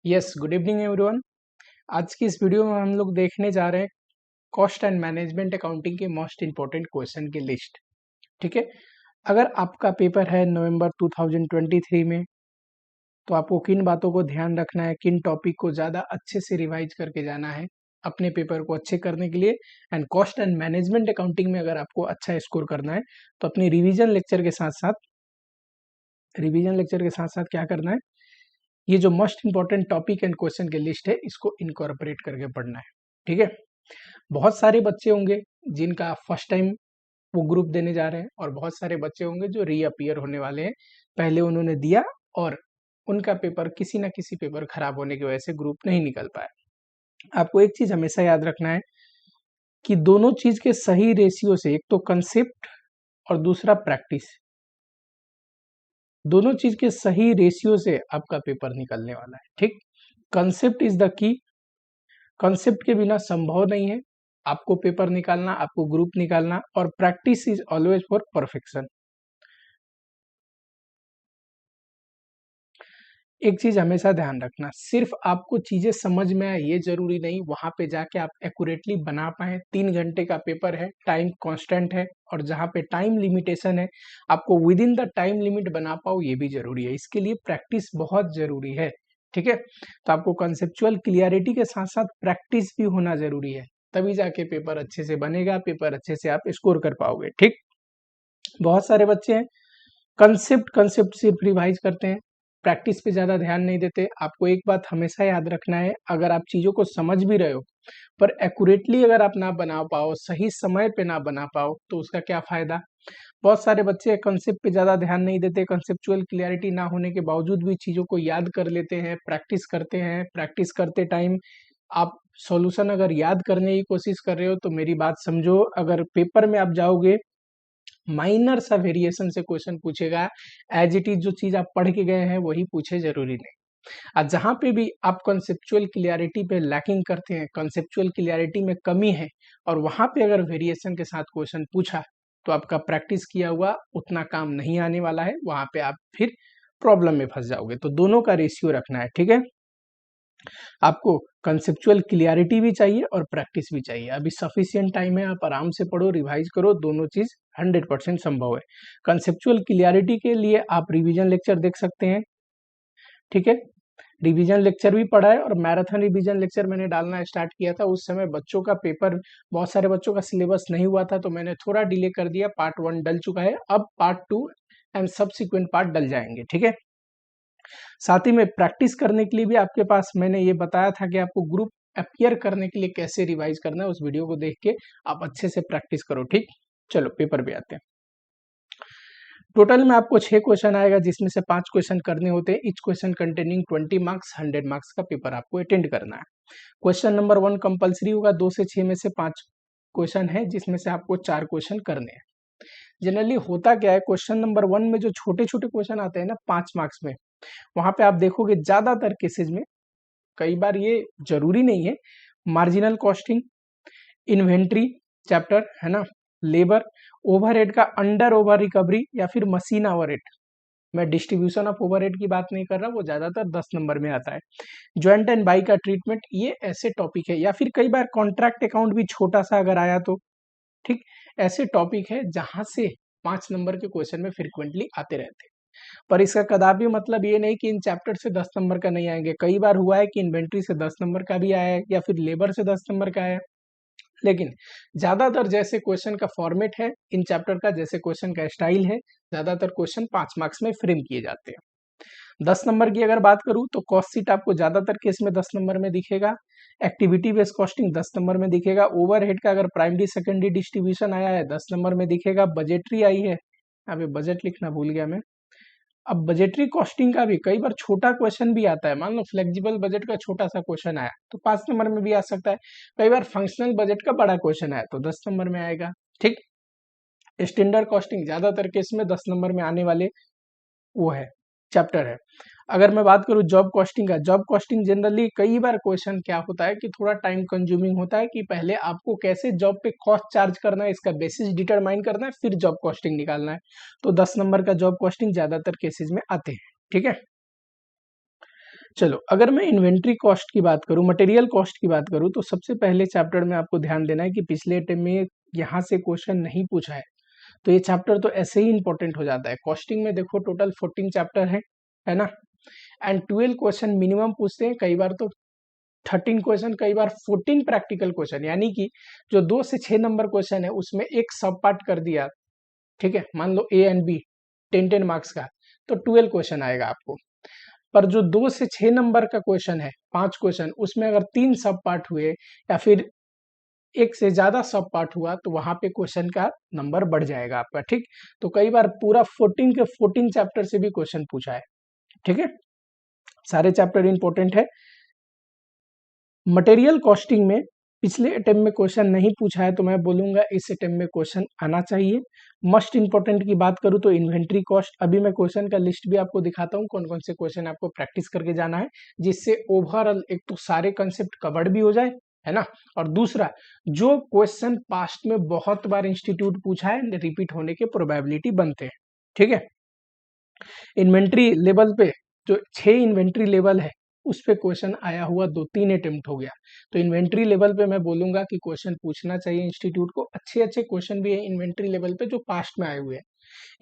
Yes, good evening everyone. आज की इस वीडियो में हम लोग देखने जा रहे हैं कॉस्ट एंड मैनेजमेंट अकाउंटिंग के मोस्ट इंपॉर्टेंट क्वेश्चन की लिस्ट। ठीक है, अगर आपका पेपर है नवंबर 2023 में, तो आपको किन बातों को ध्यान रखना है, किन टॉपिक को ज़्यादा अच्छे से रिवाइज करके जाना है अपने पेपर को अच्छे करने के लिए। And cost and management accounting में अगर आपको अच्छा स्कोर करना है तो अपनी रिवीजन लेक्चर के साथ साथ क्या करना है, ये जो most important topic and question की लिस्ट है इसको इनकॉर्पोरेट करके पढ़ना है। ठीक है, बहुत सारे बच्चे होंगे जिनका फर्स्ट टाइम वो ग्रुप देने जा रहे हैं और बहुत सारे बच्चे होंगे जो रीअपियर होने वाले हैं, पहले उन्होंने दिया और उनका पेपर किसी ना किसी पेपर खराब होने की वजह से ग्रुप नहीं निकल पाया। आपको एक चीज हमेशा याद रखना है कि दोनों चीज के सही रेशियो से, एक तो कंसेप्ट और दूसरा प्रैक्टिस, दोनों चीज के सही रेशियो से आपका पेपर निकलने वाला है। ठीक, concept is the key, concept के बिना संभव नहीं है आपको पेपर निकालना, आपको ग्रुप निकालना, और practice is always for perfection. एक चीज हमेशा ध्यान रखना, सिर्फ आपको चीजें समझ में आए ये जरूरी नहीं, वहां पे जाके आप एक्यूरेटली बना पाए। 3 घंटे का पेपर है, टाइम कांस्टेंट है, और जहां पे टाइम लिमिटेशन है आपको with in the time limit बना पाओ ये भी जरूरी है। इसके लिए प्रैक्टिस बहुत जरूरी है। ठीक है, तो आपको कंसेप्चुअल क्लियरिटी के साथ साथ प्रैक्टिस भी होना जरूरी है, तभी जाके पेपर अच्छे से बनेगा, पेपर अच्छे से आप स्कोर कर पाओगे। ठीक, बहुत सारे बच्चे हैं कंसेप्ट कंसेप्ट सिर्फ रिवाइज करते हैं, प्रैक्टिस पे ज़्यादा ध्यान नहीं देते। आपको एक बात हमेशा याद रखना है, अगर आप चीज़ों को समझ भी रहे हो पर एक्यूरेटली अगर आप ना बना पाओ, सही समय पे ना बना पाओ, तो उसका क्या फ़ायदा। बहुत सारे बच्चे कंसेप्ट पे ज़्यादा ध्यान नहीं देते, कंसेप्चुअल क्लियरिटी ना होने के बावजूद भी चीज़ों को याद कर लेते हैं, प्रैक्टिस करते हैं। प्रैक्टिस करते टाइम आप सॉल्यूशन अगर याद करने की कोशिश कर रहे हो तो मेरी बात समझो, अगर पेपर में आप जाओगे माइनर सा वेरिएशन से क्वेश्चन पूछेगा, एज इट इज जो चीज आप पढ़ के गए हैं वही पूछे, जरूरी नहीं। आज जहां पे भी आप कंसेप्चुअल क्लियरिटी पे लैकिंग करते हैं, कंसेप्चुअल क्लियरिटी में कमी है, और वहां पे अगर वेरिएशन के साथ क्वेश्चन पूछा तो आपका प्रैक्टिस किया हुआ उतना काम नहीं आने वाला है, वहां पे आप फिर प्रॉब्लम में फंस जाओगे। तो दोनों का रेशियो रखना है। ठीक है, आपको कंसेप्चुअल क्लियरिटी भी चाहिए और प्रैक्टिस भी चाहिए। अभी सफिशियंट टाइम है, आप आराम से पढ़ो, रिवाइज करो, दोनों चीज 100% संभव है। कंसेप्चुअल क्लियरिटी के लिए आप रिवीजन लेक्चर देख सकते हैं। ठीक है, रिवीजन लेक्चर भी पढ़ा है, और मैराथन रिवीजन लेक्चर मैंने डालना स्टार्ट किया था उस समय बच्चों का पेपर, बहुत सारे बच्चों का सिलेबस नहीं हुआ था, तो मैंने थोड़ा डिले कर दिया। पार्ट 1 डल चुका है, अब पार्ट 2 एंड सब्सिक्वेंट पार्ट डल जाएंगे। ठीक है, साथ ही में प्रैक्टिस करने के लिए भी आपके पास मैंने ये बताया था कि आपको ग्रुप अपीयर करने के लिए कैसे रिवाइज करना है, उस वीडियो को देख के आप अच्छे से प्रैक्टिस करो। ठीक, चलो पेपर पे आते हैं। टोटल में आपको 6 क्वेश्चन आएगा, जिसमें से 5 क्वेश्चन करने होते हैं। Each question containing 20 marks, 100 marks का पेपर आपको अटेंड करना है। क्वेश्चन नंबर 1 कंपलसरी होगा, 2 से 6 में से 5 क्वेश्चन है, जिसमें से आपको 4 क्वेश्चन करने हैं। जनरली होता क्या है, क्वेश्चन नंबर 1 में जो छोटे छोटे क्वेश्चन आते हैं ना 5 मार्क्स में, वहां पे आप देखोगे ज्यादातर केसेज में, कई बार ये जरूरी नहीं है, मार्जिनल कॉस्टिंग, इन्वेंट्री चैप्टर है ना, लेबर, ओवरहेड का अंडर ओवर रिकवरी या फिर मशीन ओवरहेड, मैं डिस्ट्रीब्यूशन ऑफ ओवरहेड की बात नहीं कर रहा, वो ज्यादातर 10 नंबर में आता है। ज्वाइंट एंड बाई का ट्रीटमेंट, ये ऐसे टॉपिक है, या फिर कई बार कॉन्ट्रैक्ट अकाउंट भी छोटा सा अगर आया तो। ठीक, ऐसे टॉपिक है जहां से 5 नंबर के क्वेश्चन में फ्रिक्वेंटली आते रहते हैं। पर इसका कदापि मतलब ये नहीं कि इन चैप्टर से 10 नंबर का नहीं आएंगे। कई बार हुआ है कि इन्वेंट्री से 10 नंबर का भी आया है, या फिर लेबर से 10 नंबर का आया है। लेकिन ज्यादातर जैसे क्वेश्चन का फॉर्मेट है इन चैप्टर का, जैसे क्वेश्चन का स्टाइल है, ज्यादातर क्वेश्चन 5 मार्क्स में फ्रेम किए जाते हैं। 10 नंबर की अगर बात करूं तो कॉस्ट शीट आपको ज्यादातर केस में 10 नंबर में दिखेगा, एक्टिविटी बेस्ड कॉस्टिंग 10 नंबर में दिखेगा, ओवरहेड का अगर प्राइमरी सेकेंडरी डिस्ट्रीब्यूशन आया है 10 नंबर में दिखेगा, बजटरी आई है, अभी बजट लिखना भूल गया मैं। अब बजटरी कॉस्टिंग का भी कई बार छोटा क्वेश्चन भी आता है, मान लो फ्लेक्सिबल बजट का छोटा सा क्वेश्चन आया तो 5 नंबर में भी आ सकता है। कई बार फंक्शनल बजट का बड़ा क्वेश्चन आया तो 10 नंबर में आएगा। ठीक, स्टैंडर्ड कॉस्टिंग ज्यादातर केस में 10 नंबर में आने वाले वो है, चैप्टर है। अगर मैं बात करूं जॉब कॉस्टिंग का, जॉब कॉस्टिंग जनरली कई बार क्वेश्चन क्या होता है कि थोड़ा टाइम कंज्यूमिंग होता है, कि पहले आपको कैसे जॉब पे कॉस्ट चार्ज करना है इसका बेसिस डिटरमाइन करना है, फिर जॉब कॉस्टिंग निकालना है। तो 10 नंबर का जॉब कॉस्टिंग ज्यादातर केसेस में आते हैं। ठीक है, चलो, अगर मैं इन्वेंट्री कॉस्ट की बात करूँ, मटेरियल कॉस्ट की बात करूँ, तो सबसे पहले चैप्टर में आपको ध्यान देना है कि पिछले अटेम्प्ट में यहाँ से क्वेश्चन नहीं पूछा है, तो ये चैप्टर तो ऐसे ही इंपॉर्टेंट हो जाता है। कॉस्टिंग में देखो टोटल 14 चैप्टर है ना, एंड 12 क्वेश्चन मिनिमम पूछते हैं, कई बार तो 13 क्वेश्चन, कई बार 14 प्रैक्टिकल क्वेश्चन, यानी कि जो 2 से 6 नंबर क्वेश्चन है उसमें एक सब पार्ट कर दिया, ठीक है, मान लो ए एंड बी 10-10 मार्क्स का, तो 12 क्वेश्चन आएगा आपको। पर जो 2 से 6 नंबर का क्वेश्चन है, 5 क्वेश्चन, उसमें अगर 3 सब पार्ट हुए या फिर एक से ज्यादा सब पार्ट हुआ तो वहां पे क्वेश्चन का नंबर बढ़ जाएगा आपका, ठीक। तो कई बार पूरा 14 के 14 चैप्टर से भी क्वेश्चन पूछा है, ठीक है, सारे चैप्टर इंपॉर्टेंट है। मटेरियल कॉस्टिंग में पिछले अटेम्प्ट में क्वेश्चन नहीं पूछा है, तो मैं बोलूंगा इस अटेम्प्ट में क्वेश्चन आना चाहिए। मस्ट इंपॉर्टेंट की बात करूं तो इन्वेंट्री कॉस्ट, अभी मैं क्वेश्चन का लिस्ट भी आपको दिखाता हूं कौन कौन से क्वेश्चन आपको प्रैक्टिस करके जाना है, जिससे ओवरऑल एक तो सारे कंसेप्ट कवर्ड भी हो जाए, है ना, और दूसरा जो क्वेश्चन पास्ट में बहुत बार इंस्टीट्यूट पूछा है, रिपीट होने के प्रोबेबिलिटी बनते हैं, ठीक है। इन्वेंट्री लेवल पे जो 6 इन्वेंट्री लेवल है उस पे क्वेश्चन आया हुआ 2-3 अटेम्प्ट हो गया, तो इन्वेंट्री लेवल पे मैं बोलूंगा कि क्वेश्चन पूछना चाहिए इंस्टीट्यूट को। अच्छे अच्छे क्वेश्चन भी है इन्वेंट्री लेवल पे जो पास्ट में आए हुए हैं।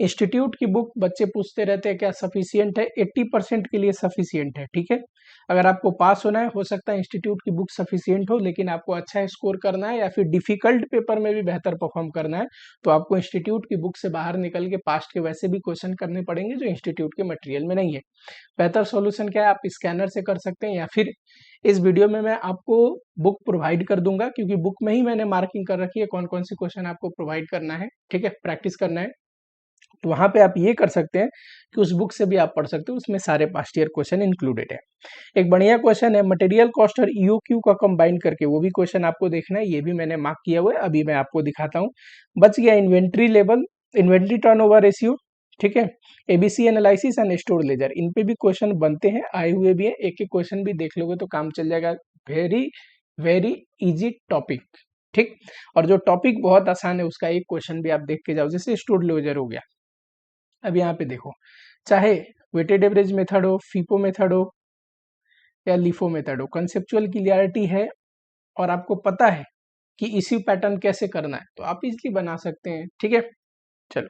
इंस्टीट्यूट की बुक बच्चे पूछते रहते हैं क्या सफिशियंट है, 80% के लिए सफिशियंट है, ठीक है। अगर आपको पास होना है, हो सकता है इंस्टीट्यूट की बुक सफिशियंट हो, लेकिन आपको अच्छा स्कोर करना है या फिर डिफिकल्ट पेपर में भी बेहतर परफॉर्म करना है, तो आपको इंस्टीट्यूट की बुक से बाहर निकल के पास्ट के वैसे भी क्वेश्चन करने पड़ेंगे जो इंस्टीट्यूट के मटेरियल में नहीं है। बेहतर सॉल्यूशन क्या है, आप स्कैनर से कर सकते हैं या फिर इस वीडियो में मैं आपको बुक प्रोवाइड कर दूंगा, क्योंकि बुक में ही मैंने मार्किंग कर रखी है कौन कौन से क्वेश्चन आपको प्रोवाइड करना है, ठीक है, प्रैक्टिस करना है। तो वहां पे आप ये कर सकते हैं कि उस बुक से भी आप पढ़ सकते हो, उसमें सारे पास्ट ईयर क्वेश्चन इंक्लूडेड है। एक बढ़िया क्वेश्चन है मटेरियल कॉस्ट और ईओक्यू का कंबाइन करके, वो भी क्वेश्चन आपको देखना है, ये भी मैंने मार्क किया हुआ है, अभी मैं आपको दिखाता हूँ। बच गया inventory level, inventory turnover ratio, ठीक है, ABC analysis and store ledger, इन पे भी क्वेश्चन बनते हैं, आए हुए भी है, एक एक क्वेश्चन भी देख लोगे तो काम चल जाएगा। वेरी वेरी इजी टॉपिक, ठीक। और जो टॉपिक बहुत आसान है उसका एक क्वेश्चन भी आप देख के जाओ, जैसे स्टोर लेजर हो गया। अब यहाँ पे देखो, चाहे वेटेड एवरेज मेथड हो, फीपो मेथड हो या लिफो मेथड हो, कंसेप्चुअल क्लियरिटी है और आपको पता है कि इसी पैटर्न कैसे करना है, तो आप इजीली बना सकते हैं, ठीक है। चलो,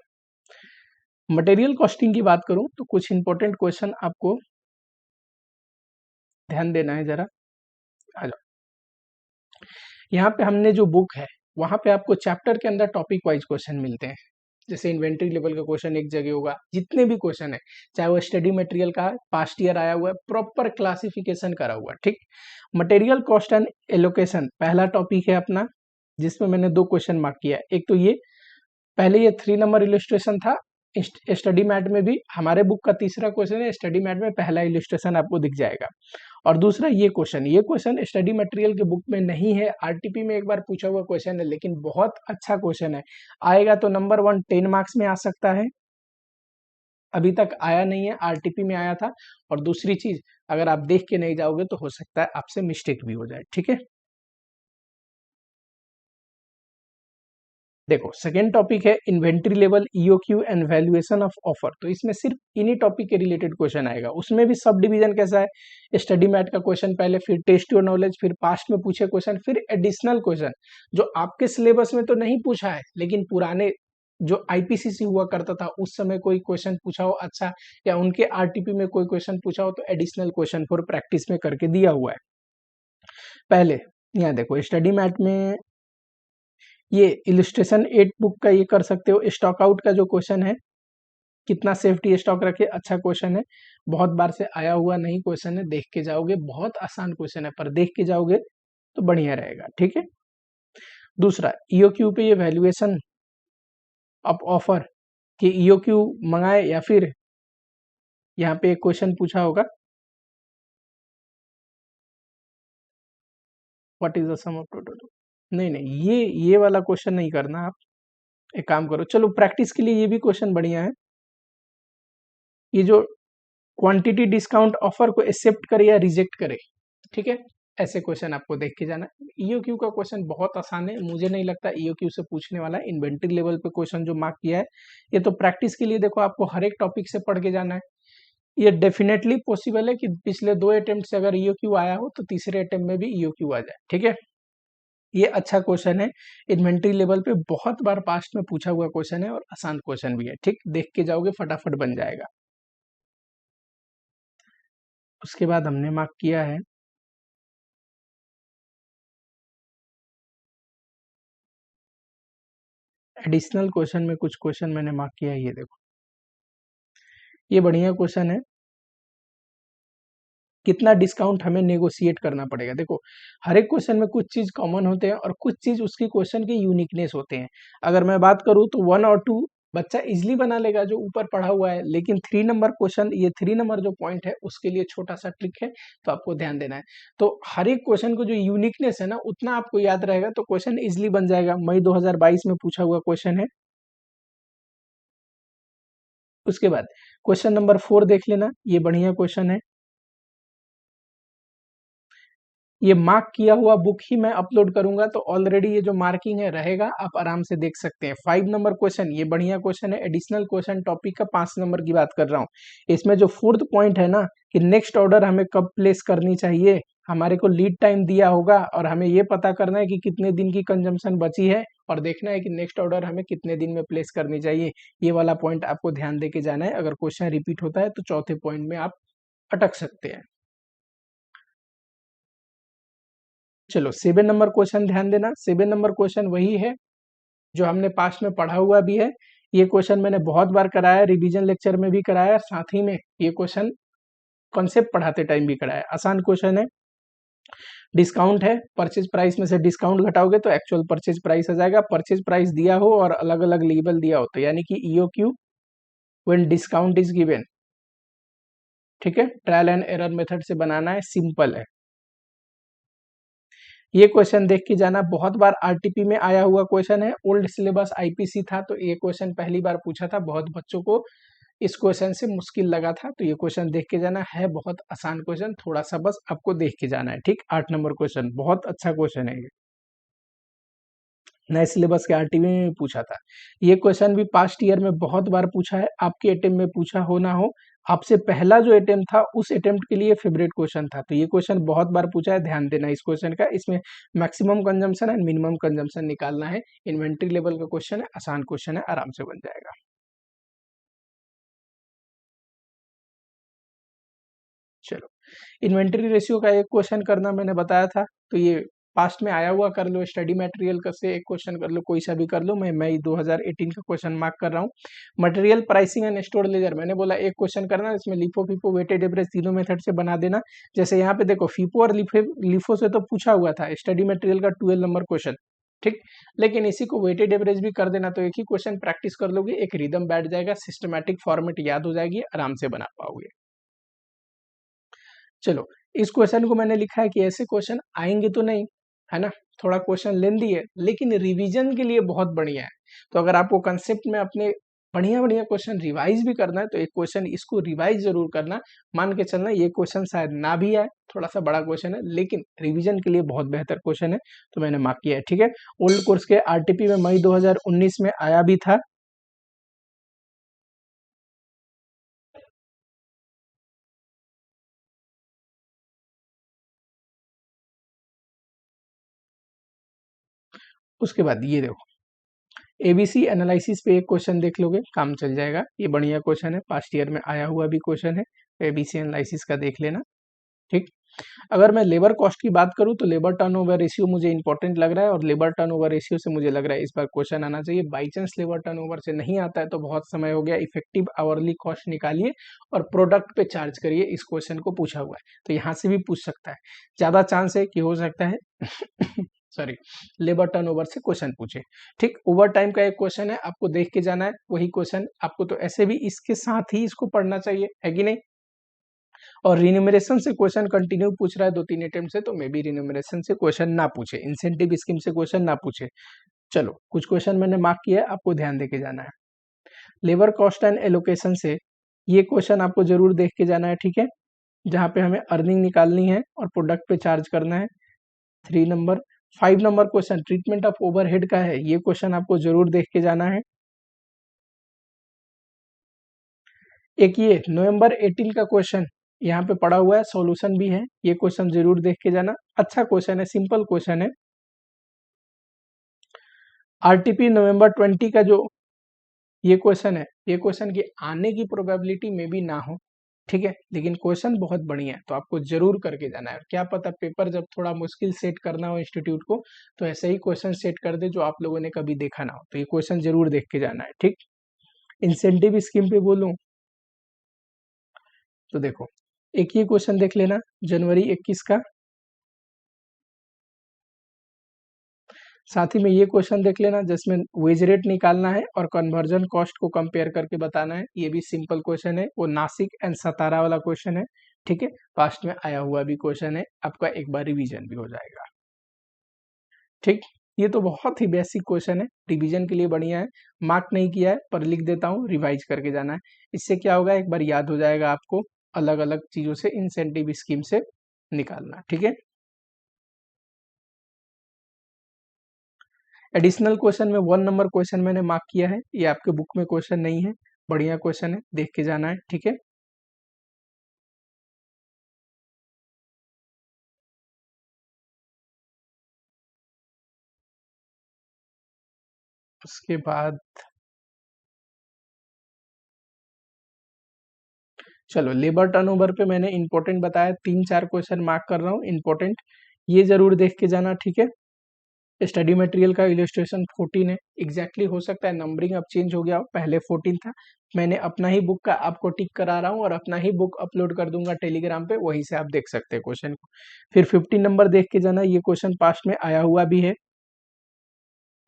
मटेरियल कॉस्टिंग की बात करूं तो कुछ इंपॉर्टेंट क्वेश्चन आपको ध्यान देना है, जरा आ जाओ। यहाँ पे हमने जो बुक है वहां पे आपको चैप्टर के अंदर टॉपिक वाइज क्वेश्चन मिलते हैं, जैसे इन्वेंट्री लेवल का क्वेश्चन एक जगह होगा, जितने भी क्वेश्चन है चाहे वो स्टडी मटेरियल का पास्ट ईयर आया हुआ है, प्रॉपर क्लासिफिकेशन करा हुआ है, ठीक। मटेरियल कॉस्ट एंड एलोकेशन पहला टॉपिक है अपना, जिसमें मैंने 2 क्वेश्चन मार्क किया है। एक तो ये पहले ये 3 नंबर इलिस्ट्रेशन था, स्टडी मैट में भी हमारे बुक का तीसरा क्वेश्चन है, स्टडी मैट में पहला इलिस्ट्रेशन आपको दिख जाएगा। और दूसरा ये क्वेश्चन स्टडी मटेरियल के बुक में नहीं है, आरटीपी में एक बार पूछा हुआ क्वेश्चन है, लेकिन बहुत अच्छा क्वेश्चन है, आएगा तो नंबर 1 10 मार्क्स में आ सकता है, अभी तक आया नहीं है, आरटीपी में आया था। और दूसरी चीज, अगर आप देख के नहीं जाओगे तो हो सकता है आपसे मिस्टेक भी हो जाए, ठीक है। देखो, सेकेंड टॉपिक है inventory level, EOQ and valuation of offer, तो इसमें सिर्फ इन्हीं टॉपिक के रिलेटेड क्वेश्चन आएगा। उसमें भी सब डिवीजन कैसा है, स्टडी मैट का क्वेश्चन पहले, फिर टेस्ट योर नॉलेज, फिर पास्ट में पूछे क्वेश्चन, फिर एडिशनल क्वेश्चन जो आपके सिलेबस में तो नहीं पूछा है, लेकिन पुराने जो आईपीसीसी हुआ करता था उस समय कोई क्वेश्चन पूछा हो अच्छा, या उनके आरटीपी में कोई क्वेश्चन पूछा हो, तो एडिशनल क्वेश्चन फॉर प्रैक्टिस में करके दिया हुआ है। पहले यहाँ देखो, स्टडी मैट में ये इलिस्ट्रेशन 8 बुक का ये कर सकते हो, स्टॉक आउट का जो क्वेश्चन है, कितना सेफ्टी स्टॉक रखे, अच्छा क्वेश्चन है, बहुत बार से आया हुआ नहीं क्वेश्चन है, देख के जाओगे, बहुत आसान क्वेश्चन है, पर देख के जाओगे तो बढ़िया रहेगा, ठीक है। दूसरा ईओक्यू पे ये वैल्यूएशन ऑफ ऑफर कि ईओक्यू मंगाए या फिर यहाँ पे एक क्वेश्चन पूछा होगा, what is the sum of total, नहीं नहीं, ये वाला क्वेश्चन नहीं करना आप, एक काम करो, चलो प्रैक्टिस के लिए ये भी क्वेश्चन बढ़िया है, ये जो क्वांटिटी डिस्काउंट ऑफर को एक्सेप्ट करे या रिजेक्ट करे, ठीक है, ऐसे क्वेश्चन आपको देख के जाना है। ईओक्यू का क्वेश्चन बहुत आसान है, मुझे नहीं लगता ईओक्यू से पूछने वाला है। इन्वेंट्री लेवल पे क्वेश्चन जो मार्क किया है, ये तो प्रैक्टिस के लिए देखो, आपको हर एक टॉपिक से पढ़ के जाना है। ये डेफिनेटली पॉसिबल है कि पिछले 2 अटेम्प्ट से अगर ईओक्यू आया हो तो तीसरे अटेम्प्ट में भी ईओक्यू आ जाए। ठीक है, ये अच्छा क्वेश्चन है, इन्वेंट्री लेवल पे बहुत बार पास्ट में पूछा हुआ क्वेश्चन है और आसान क्वेश्चन भी है। ठीक, देख के जाओगे फटाफट बन जाएगा। उसके बाद हमने मार्क किया है एडिशनल क्वेश्चन में, कुछ क्वेश्चन मैंने मार्क किया है, ये देखो, ये बढ़िया क्वेश्चन है। कितना डिस्काउंट हमें नेगोशिएट करना पड़ेगा। देखो, हर एक क्वेश्चन में कुछ चीज कॉमन होते हैं और कुछ चीज उसकी क्वेश्चन के यूनिकनेस होते हैं। अगर मैं बात करूं तो 1 और 2 बच्चा इजिली बना लेगा जो ऊपर पढ़ा हुआ है, लेकिन 3 नंबर क्वेश्चन, ये 3 नंबर जो पॉइंट है उसके लिए छोटा सा ट्रिक है, तो आपको ध्यान देना है। तो हर एक क्वेश्चन को जो यूनिकनेस है ना, उतना आपको याद रहेगा तो क्वेश्चन इजिली बन जाएगा। मई 2022 में पूछा हुआ क्वेश्चन है। उसके बाद क्वेश्चन नंबर 4 देख लेना, ये बढ़िया क्वेश्चन है। ये मार्क किया हुआ बुक ही मैं अपलोड करूंगा, तो ऑलरेडी ये जो मार्किंग है रहेगा, आप आराम से देख सकते हैं। 5 नंबर क्वेश्चन, ये बढ़िया क्वेश्चन है, एडिशनल क्वेश्चन टॉपिक का 5 नंबर की बात कर रहा हूँ। इसमें जो 4th पॉइंट है ना, कि नेक्स्ट ऑर्डर हमें कब प्लेस करनी चाहिए, हमारे को लीड टाइम दिया होगा और हमें ये पता करना है कि कितने दिन की कंजम्पशन बची है और देखना है कि नेक्स्ट ऑर्डर हमें कितने दिन में प्लेस करनी चाहिए। ये वाला पॉइंट आपको ध्यान दे के जाना है। अगर क्वेश्चन रिपीट होता है तो चौथे पॉइंट में आप अटक सकते हैं। चलो 7 नंबर क्वेश्चन ध्यान देना। 7 नंबर क्वेश्चन वही है जो हमने पास्ट में पढ़ा हुआ भी है। ये क्वेश्चन मैंने बहुत बार कराया, रिवीजन लेक्चर में भी कराया, साथ ही में ये क्वेश्चन कॉन्सेप्ट पढ़ाते टाइम भी कराया। आसान क्वेश्चन है। डिस्काउंट है, परचेज प्राइस में से डिस्काउंट घटाओगे तो एक्चुअल परचेज प्राइस आ जाएगा। परचेज प्राइस दिया हो और अलग अलग लेबल दिया हो, तो यानी कि EOQ when discount is given. ठीक है, ट्रायल एंड एरर मेथड से बनाना है, सिंपल है। ये क्वेश्चन देख के जाना, बहुत बार आरटीपी में आया हुआ क्वेश्चन है। ओल्ड सिलेबस आईपीसी था तो ये क्वेश्चन पहली बार पूछा था, बहुत बच्चों को इस क्वेश्चन से मुश्किल लगा था, तो ये क्वेश्चन देख के जाना है। बहुत आसान क्वेश्चन, थोड़ा सा बस आपको देख के जाना है। ठीक, 8 नंबर क्वेश्चन बहुत अच्छा क्वेश्चन है ये, नए सिलेबस के आरटीपी में पूछा था। ये क्वेश्चन भी पास्ट ईयर में बहुत बार पूछा है, आपके अटेम्प्ट में पूछा हो ना हो, आपसे पहला जो अटेम्प्ट था उस अटेम्प्ट के लिए फेवरेट क्वेश्चन था। तो ये क्वेश्चन बहुत बार पूछा है, ध्यान देना इस क्वेश्चन का। इसमें maximum consumption and minimum consumption निकालना है। इन्वेंट्री लेवल का क्वेश्चन है, आसान क्वेश्चन है, आराम से बन जाएगा। चलो, इन्वेंट्री रेशियो का एक क्वेश्चन करना मैंने बताया था, तो ये पास्ट में आया हुआ कर लो। स्टडी मटेरियल का से एक क्वेश्चन कर लो, कोई सा भी कर लो। मैं मई 2018 का क्वेश्चन मार्क कर रहा हूँ। Material pricing and store laser, मैंने बोला एक क्वेश्चन करना, इसमें लिफो फीफो वेटेड एवरेज तीनों मेथड से बना देना। जैसे यहाँ पे देखो, फीफो और लिफो से तो पूछा हुआ था स्टडी मटेरियल का 12 नंबर क्वेश्चन। ठीक, लेकिन इसी को वेटेड एवरेज भी कर देना, तो एक ही क्वेश्चन प्रैक्टिस कर लोगे, एक रिदम बैठ जाएगा, सिस्टमैटिक फॉर्मेट याद हो जाएगी, आराम से बना पाओगे। चलो, इस क्वेश्चन को मैंने लिखा है कि ऐसे क्वेश्चन आएंगे तो नहीं, है ना, थोड़ा क्वेश्चन लेंदी है, लेकिन रिवीजन के लिए बहुत बढ़िया है। तो अगर आपको कंसेप्ट में अपने बढ़िया बढ़िया क्वेश्चन रिवाइज भी करना है तो एक क्वेश्चन इसको रिवाइज जरूर करना। मान के चलना ये क्वेश्चन शायद ना भी आए, थोड़ा सा बड़ा क्वेश्चन है, लेकिन रिवीजन के लिए बहुत बेहतर क्वेश्चन है, तो मैंने मार्क किया है। ठीक है, ओल्ड कोर्स के आरटीपी में मई 2019 में आया भी था। उसके बाद ये देखो, एबीसी एनालिसिस पे एक क्वेश्चन देख लोगे, काम चल जाएगा। ये बढ़िया क्वेश्चन है, पास्ट ईयर में आया हुआ भी क्वेश्चन है, एबीसी एनालिसिस का देख लेना। ठीक, अगर मैं लेबर कॉस्ट की बात करूं तो लेबर टर्नओवर रेशियो मुझे इंपॉर्टेंट लग रहा है, और लेबर टर्नओवर रेशियो से मुझे लग रहा है इस बार क्वेश्चन आना चाहिए। बाई चांस लेबर टर्नओवर से नहीं आता है तो बहुत समय हो गया, इफेक्टिव आवरली कॉस्ट निकालिए और प्रोडक्ट पे चार्ज करिए। इस क्वेश्चन को पूछा हुआ है तो यहाँ से भी पूछ सकता है, ज्यादा चांस है कि हो सकता है सॉरी, लेबर टर्नओवर से क्वेश्चन पूछे। ठीक, ओवर टाइम का एक क्वेश्चन है, आपको देख के जाना है वही क्वेश्चन। आपको तो ऐसे भी इसके साथ ही इसको पढ़ना चाहिए, है कि नहीं। और रिन्यूमरेशन से क्वेश्चन कंटिन्यू पूछ रहा है 2-3 अटेम्प्ट से, तो मे बी रिन्यूमरेशन से क्वेश्चन ना पूछे, इंसेंटिव स्कीम से क्वेश्चन ना पूछे। चलो, कुछ क्वेश्चन मैंने मार्क किया है, आपको ध्यान देके जाना है। लेबर कॉस्ट एंड एलोकेशन से ये क्वेश्चन आपको जरूर देख के जाना है। ठीक है, जहाँ पे हमें अर्निंग निकालनी है और प्रोडक्ट पे चार्ज करना है। 3 number. 5 number question treatment of overhead का है, ये क्वेश्चन आपको जरूर देख के जाना है। एक ये नवंबर 18 का क्वेश्चन यहाँ पे पड़ा हुआ है, सॉल्यूशन भी है, ये क्वेश्चन जरूर देख के जाना, अच्छा क्वेश्चन है, सिंपल क्वेश्चन है। आरटीपी नवंबर 20 का जो ये क्वेश्चन है, ये क्वेश्चन की आने की प्रोबेबिलिटी में भी ना हो, ठीक है, लेकिन क्वेश्चन बहुत बढ़िया है, तो आपको जरूर करके जाना है। क्या पता पेपर जब थोड़ा मुश्किल सेट करना हो इंस्टीट्यूट को, तो ऐसे ही क्वेश्चन सेट कर दे जो आप लोगों ने कभी देखा ना हो, तो ये क्वेश्चन जरूर देख के जाना है, ठीक। इंसेंटिव स्कीम पे बोलूं तो देखो, एक ये क्वेश्चन देख लेना जनवरी 21 का, साथ ही में ये क्वेश्चन देख लेना जिसमें वेज रेट निकालना है और कन्वर्जन कॉस्ट को कंपेयर करके बताना है। ये भी सिंपल क्वेश्चन है, वो नासिक एंड सतारा वाला क्वेश्चन है, ठीक है, पास्ट में आया हुआ भी क्वेश्चन है, आपका एक बार रिवीजन भी हो जाएगा, ठीक। ये तो बहुत ही बेसिक क्वेश्चन है, रिवीजन के लिए बढ़िया है, मार्क नहीं किया है पर लिख देता हूँ, रिवाइज करके जाना है। इससे क्या होगा, एक बार याद हो जाएगा आपको, अलग अलग चीजों से इंसेंटिव स्कीम से निकालना, ठीक है। एडिशनल क्वेश्चन में 1 नंबर क्वेश्चन मैंने मार्क किया है, ये आपके बुक में क्वेश्चन नहीं है, बढ़िया क्वेश्चन है, देख के जाना है, ठीक है। उसके बाद चलो लेबर टर्नओवर पे मैंने इंपॉर्टेंट बताया, 3-4 क्वेश्चन मार्क कर रहा हूँ इंपॉर्टेंट, ये जरूर देख के जाना, ठीक है। स्टडी मटेरियल का इलस्ट्रेशन 14 है, एग्जैक्टली हो सकता है नंबरिंग अब चेंज हो गया हो, पहले 14 था, मैंने अपना ही बुक का आपको टिक करा रहा हूँ और अपना ही बुक अपलोड कर दूंगा टेलीग्राम पे, वहीं से आप देख सकते हैं क्वेश्चन को। फिर 15 नंबर देख के जाना, ये क्वेश्चन पास्ट में आया हुआ भी है।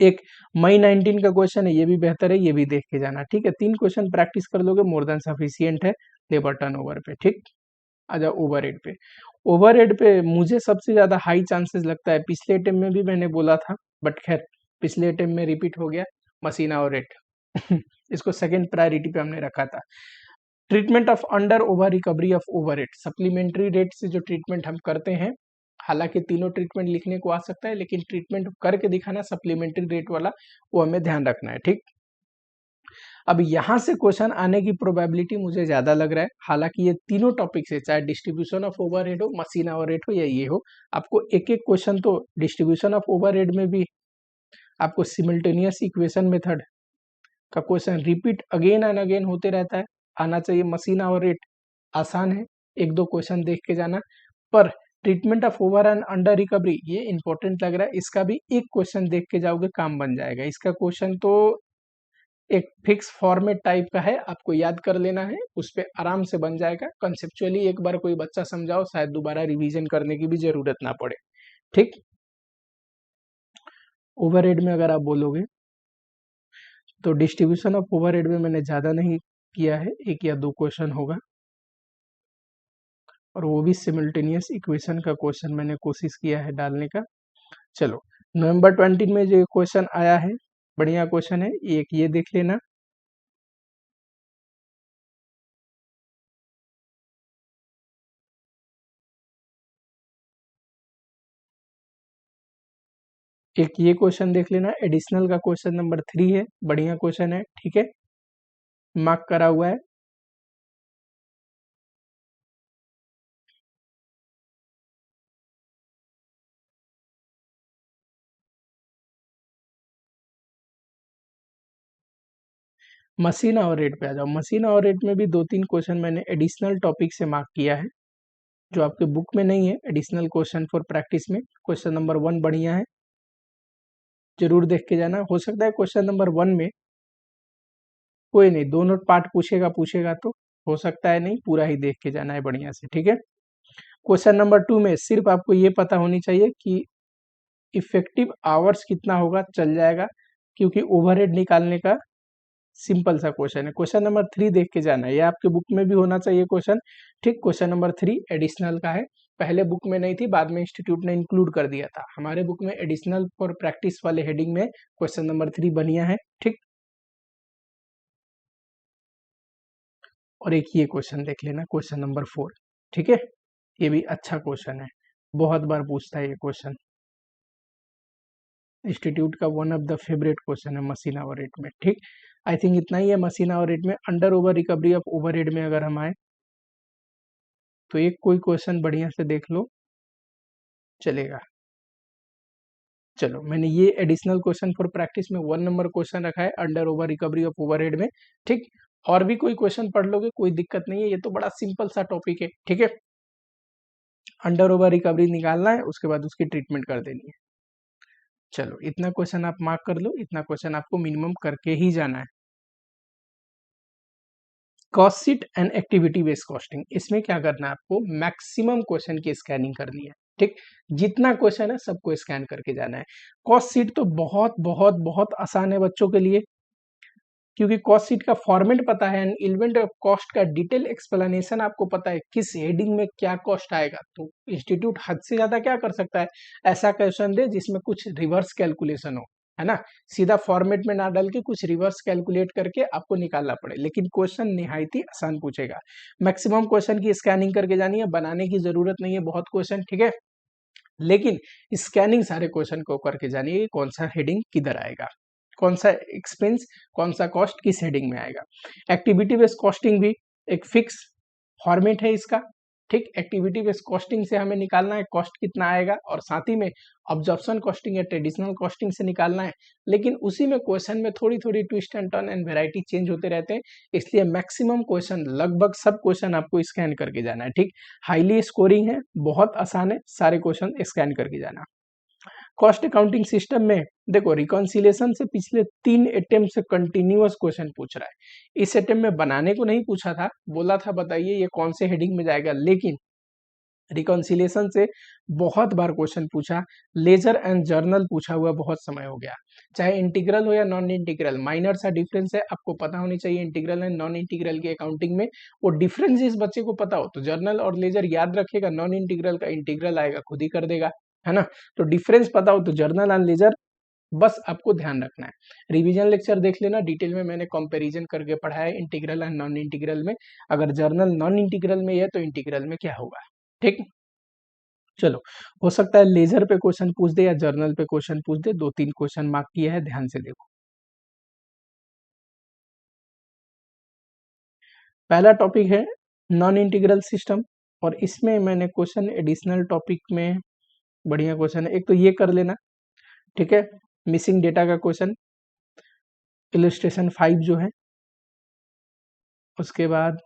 एक मई 19 का क्वेश्चन है, ये भी बेहतर है, ये भी देख के जाना, ठीक है। 3 क्वेश्चन प्रैक्टिस कर लोगे मोर देन सफिशियंट है लेबर टर्नओवर पे, ठीक। आ जाओ ओवरहेड पे। ओवरहेड पे मुझे सबसे ज्यादा हाई चांसेस लगता है, पिछले अटेम्प्ट में भी मैंने बोला था, बट खैर पिछले अटेम्प्ट में रिपीट हो गया, मसीना और रेट इसको सेकंड प्रायोरिटी पे हमने रखा था। Treatment of under over recovery of overhead, supplementary rate से जो ट्रीटमेंट हम करते हैं, हालांकि तीनों ट्रीटमेंट लिखने को आ सकता है, लेकिन ट्रीटमेंट करके दिखाना सप्लीमेंट्री रेट वाला, वो हमें ध्यान रखना है, ठीक। अब यहाँ से क्वेश्चन आने की प्रोबेबिलिटी मुझे ज्यादा लग रहा है, हालांकि ये तीनों टॉपिक से, चाहे डिस्ट्रीब्यूशन ऑफ ओवरहेड हो, मशीन ओवरहेड हो या ये हो, आपको एक एक क्वेश्चन तो डिस्ट्रीब्यूशन ऑफ ओवरहेड में भी आपको सिमिल्टेनियस इक्वेशन मेथड का question repeat again and again होते रहता है, आना चाहिए। मशीन ओवरहेड आसान है, एक दो क्वेश्चन देख के जाना, पर treatment of over and under recovery ये इंपॉर्टेंट लग रहा है, इसका भी एक क्वेश्चन देख के जाओगे काम बन जाएगा। इसका क्वेश्चन तो एक फिक्स फॉर्मेट टाइप का है, आपको याद कर लेना है, उस पर आराम से बन जाएगा। कंसेप्चुअली एक बार कोई बच्चा समझाओ, शायद दोबारा रिवीजन करने की भी जरूरत ना पड़े, ठीक। ओवरहेड में अगर आप बोलोगे तो डिस्ट्रीब्यूशन ऑफ ओवरहेड में मैंने ज्यादा नहीं किया है, एक या दो क्वेश्चन होगा, और वो भी सिमिल्टेनियस इक्वेशन का क्वेश्चन मैंने कोशिश किया है डालने का। चलो नवंबर 20 में जो क्वेश्चन आया है, बढ़िया क्वेश्चन है, एक ये देख लेना। एक ये क्वेश्चन देख लेना, एडिशनल का क्वेश्चन नंबर 3 है, बढ़िया क्वेश्चन है, ठीक है, मार्क करा हुआ है। मशीन और रेट पे आ जाओ, मशीन और रेट में भी 2-3 क्वेश्चन मैंने एडिशनल टॉपिक से मार्क किया है, जो आपके बुक में नहीं है, एडिशनल क्वेश्चन फॉर प्रैक्टिस में। क्वेश्चन नंबर 1 बढ़िया है, जरूर देख के जाना। हो सकता है क्वेश्चन नंबर 1 में कोई नहीं, दोनों पार्ट पूछेगा पूछेगा तो हो सकता है नहीं, पूरा ही देख के जाना है बढ़िया से, ठीक है। क्वेश्चन नंबर 2 में सिर्फ आपको ये पता होनी चाहिए कि इफेक्टिव आवर्स कितना होगा, चल जाएगा, क्योंकि ओवरहेड निकालने का सिंपल सा क्वेश्चन है। क्वेश्चन नंबर 3 देख के जाना है, ये आपके बुक में भी होना चाहिए क्वेश्चन, ठीक। क्वेश्चन नंबर 3 एडिशनल का है, पहले बुक में नहीं थी, बाद में इंस्टीट्यूट ने इंक्लूड कर दिया था, हमारे बुक में एडिशनल फॉर प्रैक्टिस वाले हेडिंग में क्वेश्चन नंबर 3 बढ़िया है, ठीक। और एक ये क्वेश्चन देख लेना, क्वेश्चन नंबर 4, ठीक है, ये भी अच्छा क्वेश्चन है, बहुत बार पूछता है ये क्वेश्चन, इंस्टीट्यूट का one of the favourite question है मशीन आवर रेट में, ठीक। आई थिंक इतना ही है मशीन आवर रेट में। Under over recovery of overhead में अगर हम आए तो एक कोई क्वेश्चन बढ़िया से देख लो, चलेगा। चलो मैंने ये एडिशनल क्वेश्चन फॉर प्रैक्टिस में 1 नंबर क्वेश्चन रखा है under over recovery of overhead में, ठीक। और भी कोई क्वेश्चन पढ़ लोगे कोई दिक्कत नहीं है, ये तो बड़ा सिंपल सा टॉपिक है, ठीक है। अंडर ओवर रिकवरी निकालना है, उसके बाद उसकी ट्रीटमेंट कर देनी है। चलो इतना क्वेश्चन आप मार्क कर लो, इतना क्वेश्चन आपको मिनिमम करके ही जाना है। Cost sheet and activity based costing, इसमें क्या करना है आपको, मैक्सिमम क्वेश्चन की स्कैनिंग करनी है, ठीक। जितना क्वेश्चन है सबको स्कैन करके जाना है। कॉस्ट शीट तो बहुत बहुत बहुत आसान है बच्चों के लिए, क्योंकि कॉस्ट शीट का फॉर्मेट पता है एंड एलिमेंट ऑफ कॉस्ट का डिटेल एक्सप्लेनेशन आपको पता है, किस हेडिंग में क्या कॉस्ट आएगा। तो इंस्टीट्यूट हद से ज्यादा क्या कर सकता है, ऐसा क्वेश्चन दे जिसमें कुछ रिवर्स कैलकुलेशन हो, है ना। सीधा फॉर्मेट में ना डाल के कुछ रिवर्स कैलकुलेट करके आपको निकालना पड़े, लेकिन क्वेश्चन निहायत ही आसान पूछेगा। मैक्सिमम क्वेश्चन की स्कैनिंग करके जानी है, बनाने की जरूरत नहीं है बहुत क्वेश्चन, ठीक है। लेकिन स्कैनिंग सारे क्वेश्चन को करके जानी है, कौन सा हेडिंग किधर आएगा, कौन सा एक्सपेंस कौन सा कॉस्ट किस हेडिंग में आएगा। एक्टिविटी बेस्ड कॉस्टिंग भी एक फिक्स फॉर्मेट है इसका, ठीक। एक्टिविटी बेस्ड कॉस्टिंग से हमें निकालना है कॉस्ट कितना आएगा, और साथ ही में ऑब्जर्प्शन कॉस्टिंग या ट्रेडिशनल कॉस्टिंग से निकालना है। लेकिन उसी में क्वेश्चन में थोड़ी थोड़ी twist and turn and variety change होते रहते हैं, इसलिए मैक्सिमम क्वेश्चन, लगभग सब क्वेश्चन आपको स्कैन करके जाना है, ठीक। हाईली स्कोरिंग है, बहुत आसान है, सारे क्वेश्चन स्कैन करके जाना। कॉस्ट अकाउंटिंग सिस्टम में देखो, रिकॉन्सिलेशन से पिछले 3 अटेम्प्ट से कंटिन्यूअस क्वेश्चन पूछ रहा है। इस अटेम्प्ट में बनाने को नहीं पूछा था, बोला था बताइए ये कौन से हेडिंग में जाएगा, लेकिन रिकॉन्सिलेशन से बहुत बार क्वेश्चन पूछा। लेजर एंड जर्नल पूछा हुआ बहुत समय हो गया, चाहे इंटीग्रल हो या नॉन इंटीग्रल, माइनर सा डिफरेंस है, आपको पता होनी चाहिए इंटीग्रल एंड नॉन इंटीग्रल की अकाउंटिंग में। वो डिफरेंस इस बच्चे को पता हो तो जर्नल और लेजर याद रखेगा, नॉन इंटीग्रल का इंटीग्रल आएगा खुद ही कर देगा, है ना। तो डिफरेंस पता हो तो जर्नल एंड लेजर बस आपको ध्यान रखना है। रिवीजन लेक्चर देख लेना, डिटेल में मैंने कंपैरिजन करके पढ़ाया है इंटीग्रल एंड नॉन इंटीग्रल में। अगर जर्नल नॉन इंटीग्रल में है तो इंटीग्रल में क्या होगा, ठीक। चलो, हो सकता है लेजर पे क्वेश्चन पूछ दे या जर्नल पे क्वेश्चन पूछ दे, 2-3 क्वेश्चन मार्क किया है, ध्यान से देखो। पहला टॉपिक है नॉन इंटीग्रल सिस्टम, और इसमें मैंने क्वेश्चन एडिशनल टॉपिक में बढ़िया क्वेश्चन है, एक तो ये कर लेना, ठीक है। मिसिंग डेटा का क्वेश्चन इलस्ट्रेशन 5 जो है, उसके बाद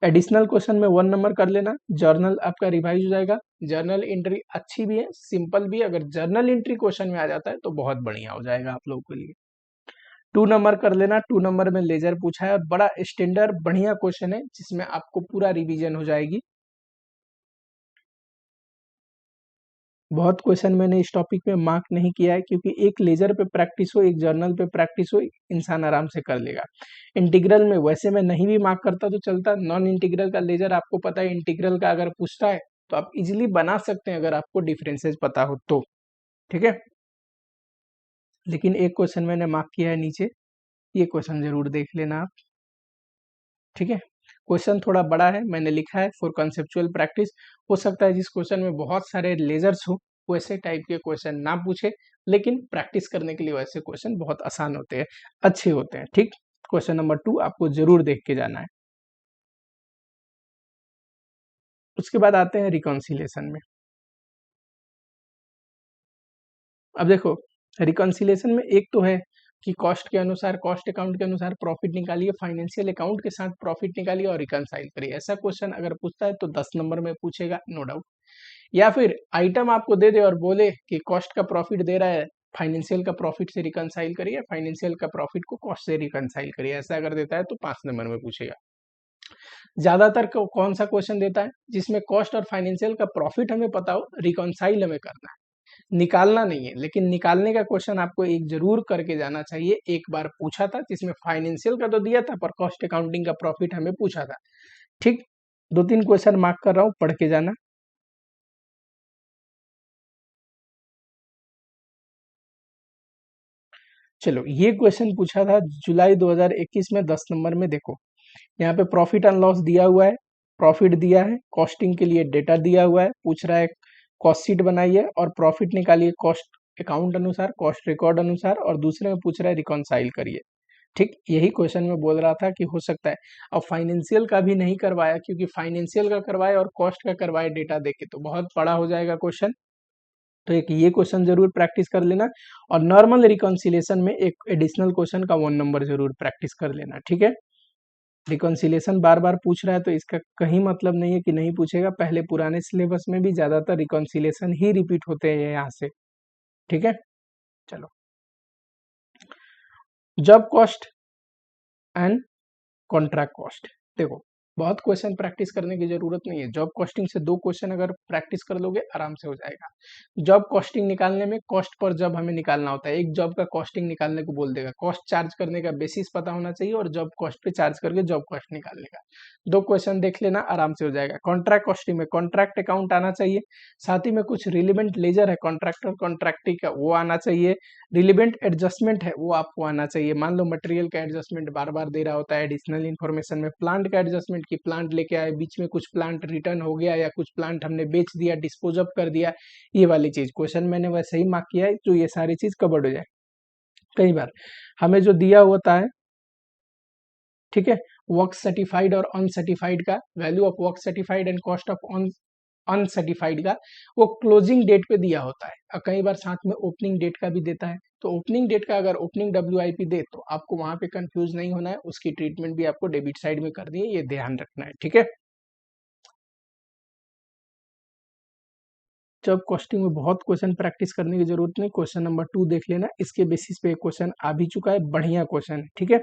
एडिशनल क्वेश्चन में 1 नंबर कर लेना। जर्नल आपका रिवाइज हो जाएगा, जर्नल एंट्री अच्छी भी है सिंपल भी है, अगर जर्नल एंट्री क्वेश्चन में आ जाता है तो बहुत बढ़िया हो जाएगा आप लोगों के लिए। 2 नंबर कर लेना, 2 नंबर में लेजर पूछा है, बड़ा स्टैंडर्ड बढ़िया क्वेश्चन है जिसमें आपको पूरा रिवीजन हो जाएगी। बहुत क्वेश्चन मैंने इस टॉपिक में मार्क नहीं किया है, क्योंकि एक लेजर पे प्रैक्टिस हो, एक जर्नल पे प्रैक्टिस हो, इंसान आराम से कर लेगा। इंटीग्रल में वैसे मैं नहीं भी मार्क करता तो चलता, नॉन इंटीग्रल का लेजर आपको पता है, इंटीग्रल का अगर पूछता है तो आप इजिली बना सकते हैं अगर आपको डिफरेंसेस पता हो तो, ठीक है। लेकिन एक क्वेश्चन मैंने मार्क किया है नीचे, ये क्वेश्चन जरूर देख लेना आप, ठीक है। क्वेश्चन थोड़ा बड़ा है, मैंने लिखा है फॉर कंसेप्चुअल प्रैक्टिस। हो सकता है जिस क्वेश्चन में बहुत सारे लेजर्स हो वैसे टाइप के क्वेश्चन ना पूछे, लेकिन प्रैक्टिस करने के लिए वैसे क्वेश्चन बहुत आसान होते हैं, अच्छे होते हैं, ठीक। क्वेश्चन नंबर 2 आपको जरूर देख के जाना है। उसके बाद आते हैं रिकॉन्सिलेशन में। अब देखो, रिकॉन्सिलेशन में एक तो है कि कॉस्ट के अनुसार, कॉस्ट अकाउंट के अनुसार प्रॉफिट निकालिए, फाइनेंशियल अकाउंट के साथ प्रॉफिट निकालिए और रिकॉन्साइल करिए। ऐसा क्वेश्चन अगर पूछता है तो 10 नंबर में पूछेगा, नो डाउट। या फिर आइटम आपको दे दे और बोले कि कॉस्ट का प्रॉफिट दे रहा है, फाइनेंशियल का प्रॉफिट से रिकॉन्साइल करिए, फाइनेंशियल का प्रॉफिट को कॉस्ट से रिकॉन्साइल करिए, ऐसा अगर देता है तो 5 नंबर में पूछेगा। ज्यादातर कौन सा क्वेश्चन देता है जिसमें कॉस्ट और फाइनेंशियल का प्रॉफिट हमें पता हो, रिकॉन्साइल हमें करना है, निकालना नहीं है। लेकिन निकालने का क्वेश्चन आपको एक जरूर करके जाना चाहिए। एक बार पूछा था जिसमें फाइनेंशियल का तो दिया था पर कॉस्ट अकाउंटिंग का प्रॉफिट हमें पूछा था, ठीक। 2-3 क्वेश्चन मार्क कर रहा हूं, पढ़ के जाना। चलो, ये क्वेश्चन पूछा था जुलाई 2021 में 10 नंबर में। देखो यहाँ पे प्रॉफिट एंड लॉस दिया हुआ है, प्रॉफिट दिया है, कॉस्टिंग के लिए डेटा दिया हुआ है, पूछ रहा है कॉस्ट शीट बनाइए और प्रॉफिट निकालिए, कॉस्ट अकाउंट अनुसार, कॉस्ट रिकॉर्ड अनुसार, और दूसरे में पूछ रहा है रिकॉन्साइल करिए। ठीक, यही क्वेश्चन में बोल रहा था कि हो सकता है। अब फाइनेंशियल का भी नहीं करवाया, क्योंकि फाइनेंशियल का करवाए और कॉस्ट का करवाए डेटा देके तो बहुत बड़ा हो जाएगा क्वेश्चन। तो एक ये क्वेश्चन जरूर प्रैक्टिस कर लेना, और नॉर्मल रिकॉन्सिलेशन में एक एडिशनल क्वेश्चन का 1 नंबर जरूर प्रैक्टिस कर लेना। ठीक है, रिकॉन्सिलेशन बार बार पूछ रहा है तो इसका कहीं मतलब नहीं है कि नहीं पूछेगा। पहले पुराने सिलेबस में भी ज्यादातर रिकॉन्सिलेशन ही रिपीट होते हैं यहाँ से। ठीक है, चलो, job cost and contract cost. देखो, बहुत क्वेश्चन प्रैक्टिस करने की जरूरत नहीं है। जॉब कॉस्टिंग से 2 क्वेश्चन अगर प्रैक्टिस कर लोगे आराम से हो जाएगा। जॉब कॉस्टिंग निकालने में कॉस्ट पर जॉब हमें निकालना होता है। एक जॉब का कॉस्टिंग निकालने को बोल देगा, कॉस्ट चार्ज करने का बेसिस पता होना चाहिए और जॉब कॉस्ट पे चार्ज करके जॉब कॉस्ट निकालने का। 2 क्वेश्चन देख लेना, आराम से हो जाएगा। कॉन्ट्रैक्ट कॉस्टिंग में कॉन्ट्रैक्ट अकाउंट आना चाहिए, साथ ही में कुछ रिलेवेंट लेजर है कॉन्ट्रैक्टर कॉन्ट्रैक्टी का, वो आना चाहिए। रिलेवेंट एडजस्टमेंट है वो आपको आना चाहिए। मान लो मटेरियल का एडजस्टमेंट बार बार दे रहा होता है एडिशनल इन्फॉर्मेशन में, प्लांट का एडजस्टमेंट की प्लांट लेके आए, बीच में कुछ प्लांट रिटर्न हो गया या कुछ प्लांट हमने बेच दिया, डिस्पोज ऑफ कर दिया, ये वाली चीज क्वेश्चन मैंने वैसे ही मार्क किया है जो ये सारी चीज कवर्ड हो जाए। कई बार हमें जो दिया होता है, ठीक है, वर्क सर्टिफाइड और अनसर्टिफाइड का, value of work certified and cost of uncertified का, वो क्लोजिंग डेट पे दिया होता है, और कई बार साथ में ओपनिंग डेट का भी देता है। तो ओपनिंग डेट का अगर ओपनिंग WIP दे तो आपको वहां पे कंफ्यूज नहीं होना है, उसकी ट्रीटमेंट भी आपको डेबिट साइड में करनी है, ये ध्यान रखना है। ठीक है, जब कॉस्टिंग में बहुत क्वेश्चन प्रैक्टिस करने की जरूरत नहीं, क्वेश्चन नंबर 2 देख लेना, इसके बेसिस पे एक क्वेश्चन आ भी चुका है, बढ़िया क्वेश्चन है। ठीक है,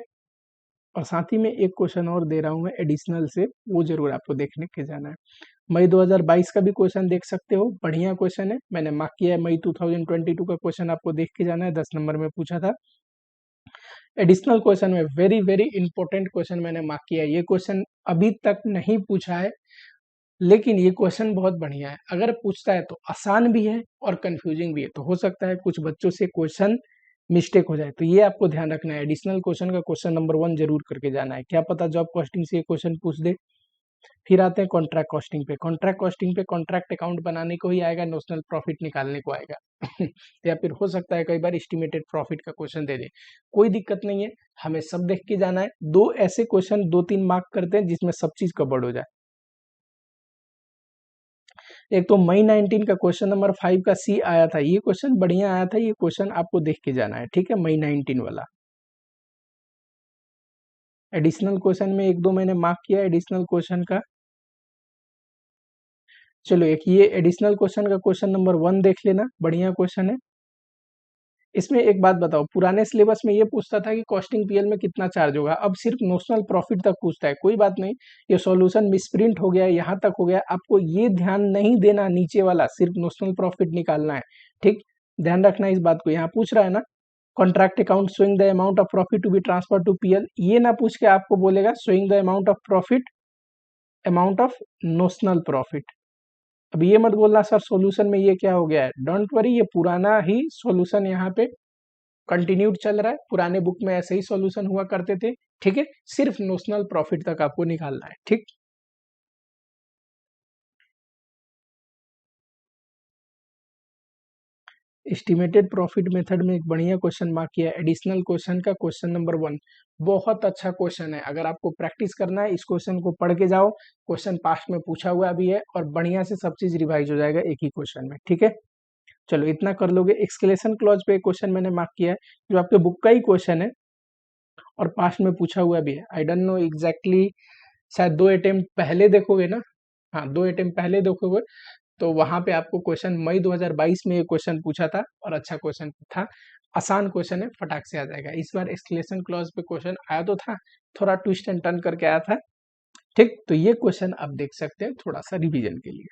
और साथ ही में एक क्वेश्चन और दे रहा हूँ मैं एडिशनल से, वो जरूर आपको देखने के जाना है। मई 2022 का भी क्वेश्चन देख सकते हो, बढ़िया क्वेश्चन है, मैंने मार्क किया है। मई 2022 का क्वेश्चन आपको देख के जाना है, 10 नंबर में पूछा था। एडिशनल क्वेश्चन में वेरी वेरी इंपॉर्टेंट क्वेश्चन मैंने मार्क किया है। ये क्वेश्चन अभी तक नहीं पूछा है, लेकिन ये क्वेश्चन बहुत बढ़िया है। अगर पूछता है तो आसान भी है और कंफ्यूजिंग भी है, तो हो सकता है कुछ बच्चों से क्वेश्चन मिस्टेक हो जाए, तो ये आपको ध्यान रखना है। एडिशनल क्वेश्चन का क्वेश्चन नंबर 1 जरूर करके जाना है, क्या पता जॉब कॉस्टिंग से ये क्वेश्चन पूछ दे। फिर आते हैं कॉन्ट्रैक्ट कॉस्टिंग पे। कॉन्ट्रैक्ट कॉस्टिंग पे कॉन्ट्रैक्ट अकाउंट बनाने को ही आएगा, नोशनल प्रॉफिट निकालने को आएगा या फिर हो सकता है कई बार एस्टिमेटेड प्रॉफिट का क्वेश्चन दे दे, कोई दिक्कत नहीं है, हमें सब देख के जाना है। 2 ऐसे क्वेश्चन 2-3 मार्क करते हैं जिसमें सब चीज कवर्ड हो जाए। एक तो मई 19 का क्वेश्चन नंबर 5 का C आया था, ये क्वेश्चन बढ़िया आया था, ये क्वेश्चन आपको देख के जाना है। ठीक है, मई 19 वाला। एडिशनल क्वेश्चन में 1-2 मैंने मार्क किया एडिशनल क्वेश्चन का। चलो, एक ये एडिशनल क्वेश्चन का क्वेश्चन नंबर 1 देख लेना, बढ़िया क्वेश्चन है। इसमें एक बात बताओ, पुराने सिलेबस में ये पूछता था कि कॉस्टिंग PL में कितना चार्ज होगा, अब सिर्फ नोशनल प्रॉफिट तक पूछता है। कोई बात नहीं, ये सॉल्यूशन मिसप्रिंट हो गया है, यहाँ तक हो गया, आपको ये ध्यान नहीं देना, नीचे वाला सिर्फ नोशनल प्रॉफिट निकालना है। ठीक, ध्यान रखना इस बात को। यहाँ पूछ रहा है ना, contract account showing the amount of profit to be transfer to PL, ये ना पूछ के आपको बोलेगा showing the amount of profit, amount of notional profit. अब ये मत बोलना सर सॉल्यूशन में ये क्या हो गया है, डोंट वरी, ये पुराना ही सॉल्यूशन यहाँ पे कंटिन्यूड चल रहा है, पुराने बुक में ऐसे ही सॉल्यूशन हुआ करते थे। ठीक है, सिर्फ नोशनल प्रॉफिट तक आपको निकालना है। ठीक, एस्टिमेटेड प्रॉफिट मेथड में एक बढ़िया क्वेश्चन मार्क किया है, एडिशनल क्वेश्चन का क्वेश्चन नंबर 1, बहुत अच्छा क्वेश्चन है। अगर आपको प्रैक्टिस करना है, इस क्वेश्चन को पढ़ के जाओ, क्वेश्चन पास्ट में पूछा हुआ भी है और बढ़िया से सब चीज रिवाइज हो जाएगा एक ही क्वेश्चन में। ठीक है, चलो इतना कर लोगे। एक्सक्लेशन क्लॉज पे एक क्वेश्चन मैंने मार्क किया है, जो आपके बुक का ही क्वेश्चन है और पास्ट में पूछा हुआ भी है। आई डोंट नो एग्जैक्टली, शायद 2 अटेम्प्ट पहले देखोगे ना, हाँ 2 अटेम्प्ट पहले देखोगे तो वहां पे आपको क्वेश्चन मई 2022 में ये क्वेश्चन पूछा था और अच्छा क्वेश्चन था, आसान क्वेश्चन है, फटाक से आ जाएगा। इस बार एक्सक्लेशन क्लॉज पे क्वेश्चन आया तो था, थोड़ा ट्विस्ट एंड टर्न करके आया था। ठीक, तो ये क्वेश्चन आप देख सकते हैं थोड़ा सा रिवीजन के लिए।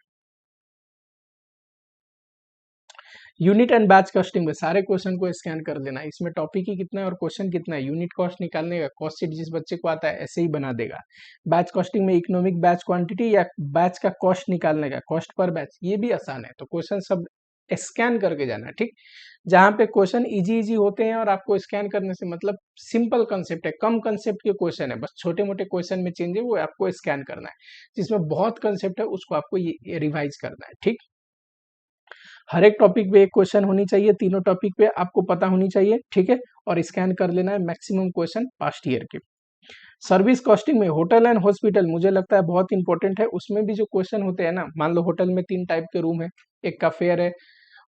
यूनिट एंड बैच कॉस्टिंग में सारे क्वेश्चन को स्कैन कर लेना, इसमें टॉपिक ही कितना है और क्वेश्चन कितना है। यूनिट कॉस्ट निकालने का, कॉस्ट शीट जिस बच्चे को आता है ऐसे ही बना देगा। बैच कॉस्टिंग में इकोनॉमिक बैच क्वांटिटी या बैच का कॉस्ट निकालने का, कॉस्ट पर बैच, ये भी आसान है। तो क्वेश्चन सब स्कैन करके जाना है। ठीक, जहां पे क्वेश्चन इजी इजी होते हैं और आपको स्कैन करने से मतलब सिंपल कंसेप्ट है, कम कंसेप्ट के क्वेश्चन है, बस छोटे मोटे क्वेश्चन में चेंज है, वो आपको स्कैन करना है। जिसमें बहुत कंसेप्ट है उसको आपको ये रिवाइज करना है। ठीक, हर एक टॉपिक पे एक क्वेश्चन होनी चाहिए, तीनों टॉपिक पे आपको पता होनी चाहिए, ठीक है। और स्कैन कर लेना है मैक्सिमम क्वेश्चन पास्ट ईयर के। सर्विस कॉस्टिंग में होटल एंड हॉस्पिटल मुझे लगता है बहुत इंपॉर्टेंट है। उसमें भी जो क्वेश्चन होते हैं ना, मान लो होटल में 3 टाइप के रूम है, एक का फेयर है,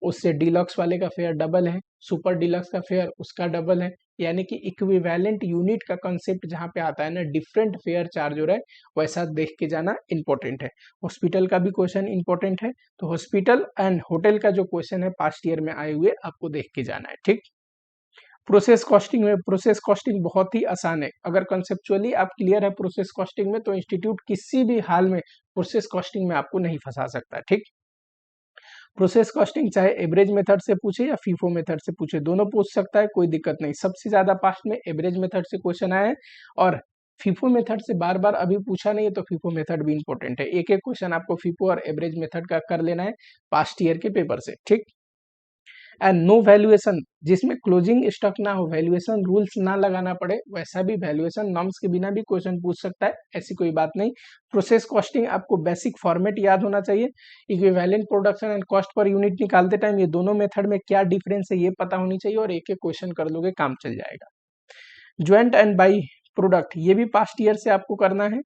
उससे डिलक्स वाले का फेयर डबल है, सुपर डिलक्स का फेयर उसका डबल है, यानी कि इक्विवेलेंट यूनिट का कंसेप्ट जहाँ पे आता है ना, डिफरेंट फेयर चार्ज हो रहा है, वैसा देख के जाना इंपॉर्टेंट है। हॉस्पिटल का भी क्वेश्चन इंपॉर्टेंट है, तो हॉस्पिटल एंड होटल का जो क्वेश्चन है पास्ट ईयर में आए हुए आपको देख के जाना है, ठीक। प्रोसेस कॉस्टिंग में, प्रोसेस कॉस्टिंग बहुत ही आसान है। अगर कंसेप्चुअली आप क्लियर है प्रोसेस कॉस्टिंग में, तो इंस्टीट्यूट किसी भी हाल में प्रोसेस कॉस्टिंग में आपको नहीं फंसा सकता, ठीक। प्रोसेस कॉस्टिंग चाहे एवरेज मेथड से पूछे या फीफो मेथड से पूछे, दोनों पूछ सकता है, कोई दिक्कत नहीं। सबसे ज्यादा पास्ट में एवरेज मेथड से क्वेश्चन आए हैं, और फीफो मेथड से बार बार अभी पूछा नहीं है, तो फीफो मेथड भी इंपॉर्टेंट है। एक एक क्वेश्चन आपको फीफो और एवरेज मेथड का कर लेना है पास्ट ईयर के पेपर से, ठीक। एंड नो वैल्यूएशन, जिसमें क्लोजिंग स्टॉक ना हो, वैल्यूएशन रूल्स ना लगाना पड़े, वैसा भी वैल्यूएशन नॉर्म्स के बिना भी क्वेश्चन पूछ सकता है, ऐसी कोई बात नहीं। प्रोसेस कॉस्टिंग आपको बेसिक फॉर्मेट याद होना चाहिए। Equivalent production and cost per unit निकालते टाइम ये दोनों मेथड में क्या डिफरेंस है ये पता होनी चाहिए, और एक एक क्वेश्चन कर लोगे काम चल जाएगा। ज्वाइंट एंड बाई प्रोडक्ट, ये भी पास्ट ईयर से आपको करना है।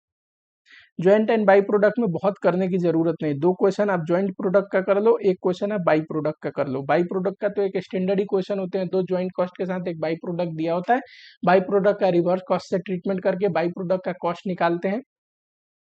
ज्वाइंट एंड बाई प्रोडक्ट में बहुत करने की जरूरत नहीं, 2 क्वेश्चन आप ज्वाइंट प्रोडक्ट का कर लो, एक क्वेश्चन आप बाई प्रोडक्ट का कर लो। बाई प्रोडक्ट का तो एक स्टैंडर्ड ही क्वेश्चन होते हैं, 2 ज्वाइंट कॉस्ट के साथ एक बाई प्रोडक्ट दिया होता है। बाई प्रोडक्ट का रिवर्स कॉस्ट से ट्रीटमेंट करके बाई प्रोडक्ट का कॉस्ट निकालते हैं,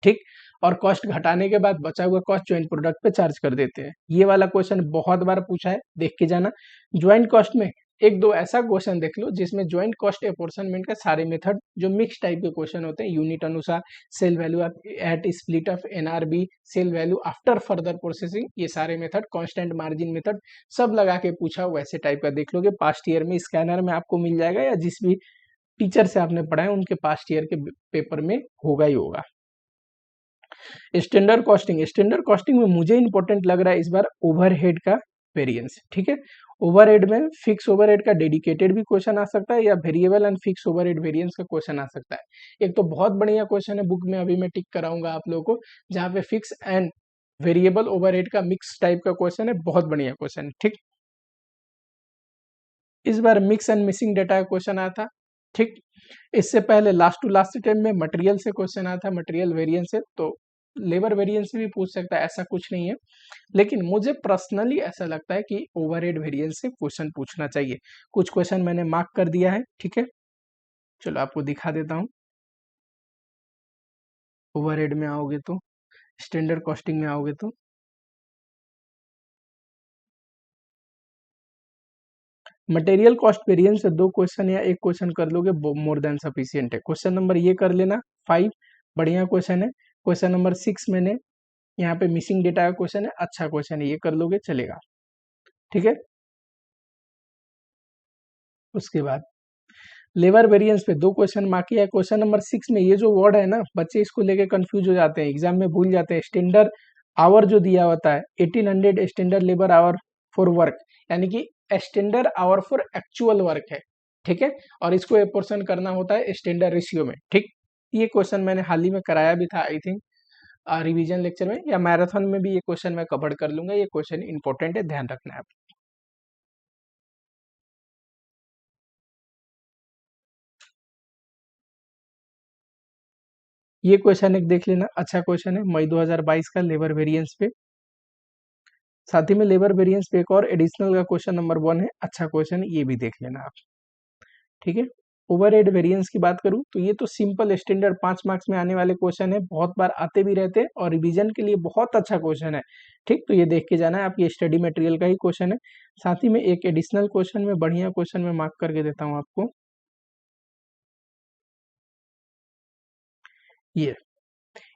ठीक। और कॉस्ट घटाने के बाद बचा हुआ कॉस्ट ज्वाइंट प्रोडक्ट पे चार्ज कर देते हैं। ये वाला क्वेश्चन बहुत बार पूछा है, देख के जाना। ज्वाइंट कॉस्ट में एक दो ऐसा क्वेश्चन देख लो जिसमें ज्वाइंट कॉस्ट अपोर्शनमेंट के सारे मेथड जो मिक्स टाइप के क्वेश्चन होते हैं, यूनिट अनुसार, sale value at split of NRB, sale value after further processing, ये सारे मेथड, कांस्टेंट मार्जिन मेथड, सब लगा के पूछा वैसे टाइप का देख लोगे। पास्ट ईयर में स्कैनर में आपको मिल जाएगा, या जिस भी टीचर से आपने पढ़ा है उनके पास्ट ईयर के पेपर में होगा ही होगा। स्टैंडर्ड कॉस्टिंग, स्टैंडर्ड कॉस्टिंग में मुझे इंपॉर्टेंट लग रहा है इस बार ओवरहेड का वेरिएंस, ठीक है। ओवरहेड में फिक्स ओवरहेड का डेडिकेटेड भी क्वेश्चन आ सकता है, या variable and fix overhead variance का क्वेश्चन आ सकता है। एक तो बहुत बढ़िया क्वेश्चन है बुक में, अभी मैं टिक कराऊंगा आप लोगों को, जहाँ पे फिक्स एंड वेरिएबल ओवरहेड का मिक्स टाइप का क्वेश्चन है, बहुत बढ़िया क्वेश्चन है, ठीक। इस बार मिक्स एंड मिसिंग डेटा का क्वेश्चन आया था, ठीक। इससे पहले लास्ट टू लास्ट टाइम में मटेरियल से क्वेश्चन आया था, मटेरियल वेरिएंस से, तो लेबर वेरिएंस से भी पूछ सकता है, ऐसा कुछ नहीं है। लेकिन मुझे पर्सनली ऐसा लगता है कि ओवरहेड वेरिएंस से क्वेश्चन पूछना चाहिए। कुछ क्वेश्चन मैंने मार्क कर दिया है, ठीक है। चलो आपको दिखा देता हूँ। ओवरहेड में आओगे तो, स्टैंडर्ड कॉस्टिंग में आओगे तो, मटेरियल कॉस्ट वेरिएंस से 2 क्वेश्चन या एक क्वेश्चन कर लोगे, मोर देन सफिशियंट है। क्वेश्चन नंबर ये कर लेना 5, बढ़िया क्वेश्चन है। क्वेश्चन नंबर 6 मैंने यहाँ पे मिसिंग डेटा का क्वेश्चन है, अच्छा क्वेश्चन है, ये कर लोगे चलेगा, ठीक है। उसके बाद लेबर वेरिएंस पे 2 क्वेश्चन मार्क किया है। क्वेश्चन नंबर 6 में ये जो वर्ड है ना, बच्चे इसको लेके कंफ्यूज हो जाते हैं, एग्जाम में भूल जाते हैं। स्टैंडर्ड आवर जो दिया होता है 1800 standard labour hour for work, यानी कि standard hour for actual work है, ठीक है। और इसको ए पोर्शन करना होता है स्टैंडर्ड रेशियो में, ठीक। ये क्वेश्चन मैंने हाल ही में कराया भी था, आई थिंक रिवीजन लेक्चर में या मैराथन में भी ये क्वेश्चन मैं कवर कर लूंगा। ये क्वेश्चन इंपॉर्टेंट है, ध्यान रखना है। ये क्वेश्चन एक देख लेना, अच्छा क्वेश्चन है, मई 2022 का लेबर वेरिएंस पे। साथ ही में लेबर वेरिएंस पे एक और एडिशनल का क्वेश्चन नंबर 1 है, अच्छा क्वेश्चन, ये भी देख लेना आप, ठीक है। ओवरहेड वेरिएंस की बात करूं तो ये तो सिंपल स्टैंडर्ड 5 मार्क्स में आने वाले क्वेश्चन है, बहुत बार आते भी रहते हैं, और रिवीजन के लिए बहुत अच्छा क्वेश्चन है, ठीक। तो ये देख के जाना है, आपकी स्टडी मटेरियल का ही क्वेश्चन है। साथ ही में एक एडिशनल क्वेश्चन में, बढ़िया क्वेश्चन में मार्क करके देता हूँ आपको, ये